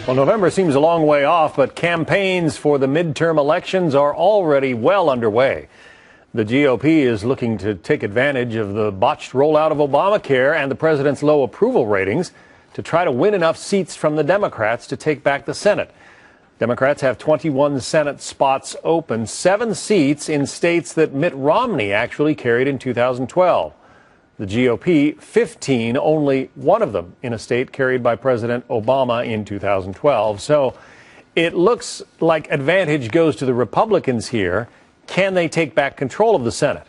Well, November seems a long way off, but campaigns for the midterm elections are already well underway. The GOP is looking to take advantage of the botched rollout of Obamacare and the president's low approval ratings to try to win enough seats from the Democrats to take back the Senate. Democrats have 21 Senate spots open, 7 seats in states that Mitt Romney actually carried in 2012. The GOP, 15, only one of them in a state carried by President Obama in 2012. So it looks like advantage goes to the Republicans here. Can they take back control of the Senate?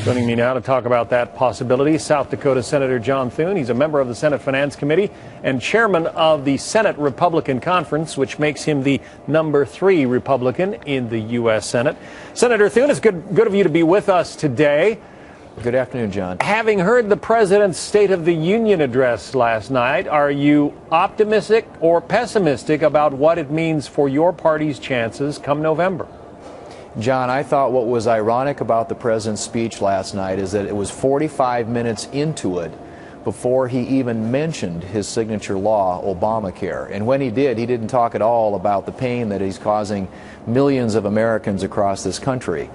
Joining me now to talk about that possibility, South Dakota Senator John Thune. He's a member of the Senate Finance Committee and chairman of the Senate Republican Conference, which makes him the number 3 Republican in the U.S. Senate. Senator Thune, it's good of you to be with us today. Good afternoon, John. Having heard the president's State of the Union address last night, are you optimistic or pessimistic about what it means for your party's chances come November? John, I thought what was ironic about the president's speech last night is that it was 45 minutes into it before he even mentioned his signature law, ObamaCare. And when he did, he didn't talk at all about the pain that he's causing millions of Americans across this country.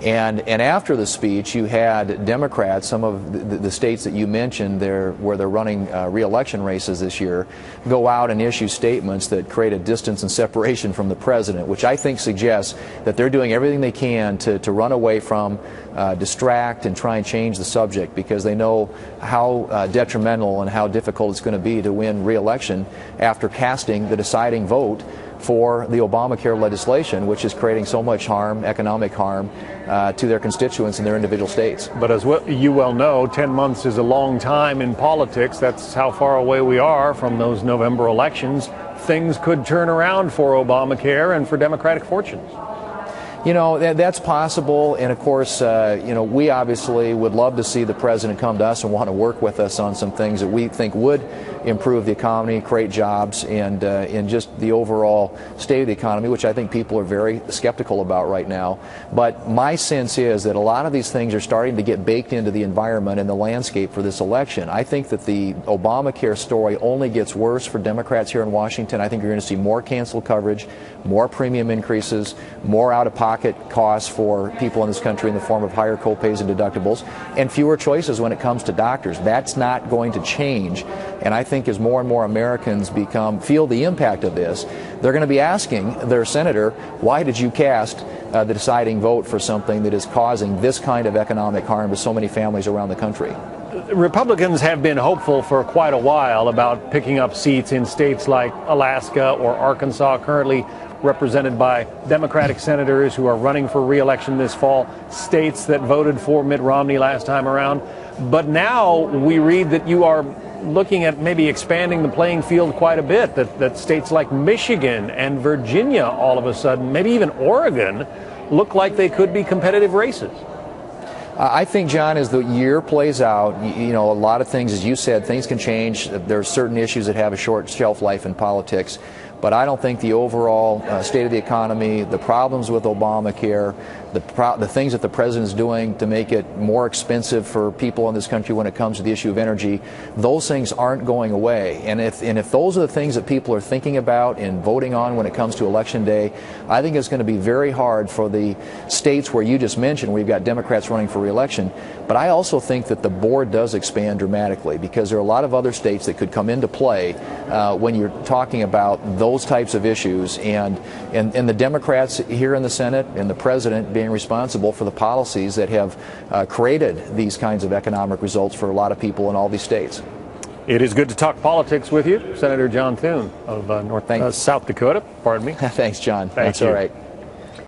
And after the speech, you had Democrats, some of the states that you mentioned there, where they're running re-election races this year, go out and issue statements that create a distance and separation from the president, which I think suggests that they're doing everything they can to run away from, distract, and try and change the subject, because they know how detrimental and how difficult it's going to be to win re-election after casting the deciding vote for the Obamacare legislation, which is creating so much harm, economic harm, to their constituents in their individual states. But as you well know, 10 months is a long time in politics. That's how far away we are from those November elections. Things could turn around for Obamacare and for Democratic fortunes. You know, that's possible, and of course, you know, we obviously would love to see the president come to us and want to work with us on some things that we think would improve the economy, create jobs, and just the overall state of the economy, which I think people are very skeptical about right now. But my sense is that a lot of these things are starting to get baked into the environment and the landscape for this election. I think that the Obamacare story only gets worse for Democrats here in Washington. I think you're going to see more canceled coverage, more premium increases, more out-of-pocket costs for people in this country in the form of higher co-pays and deductibles, and fewer choices when it comes to doctors. That's not going to change. And I think as more and more Americans feel the impact of this, they're going to be asking their senator, why did you cast the deciding vote for something that is causing this kind of economic harm to so many families around the country? Republicans have been hopeful for quite a while about picking up seats in states like Alaska or Arkansas, currently represented by Democratic senators who are running for re-election this fall, states that voted for Mitt Romney last time around. But now we read that you are looking at maybe expanding the playing field quite a bit, that states like Michigan and Virginia all of a sudden, maybe even Oregon, look like they could be competitive races. I think, John, as the year plays out, you know, a lot of things, as you said, things can change. There are certain issues that have a short shelf life in politics. But I don't think the overall state of the economy, the problems with Obamacare, the things that the president is doing to make it more expensive for people in this country when it comes to the issue of energy, those things aren't going away. And if those are the things that people are thinking about and voting on when it comes to Election Day, I think it's going to be very hard for the states where you just mentioned, where you've got Democrats running for re-election. But I also think that the board does expand dramatically, because there are a lot of other states that could come into play when you're talking about those types of issues, and the Democrats here in the Senate and the president being responsible for the policies that have created these kinds of economic results for a lot of people in all these states. It is good to talk politics with you, Senator John Thune of South Dakota. Pardon me. Thanks, John. Thank That's you. all right.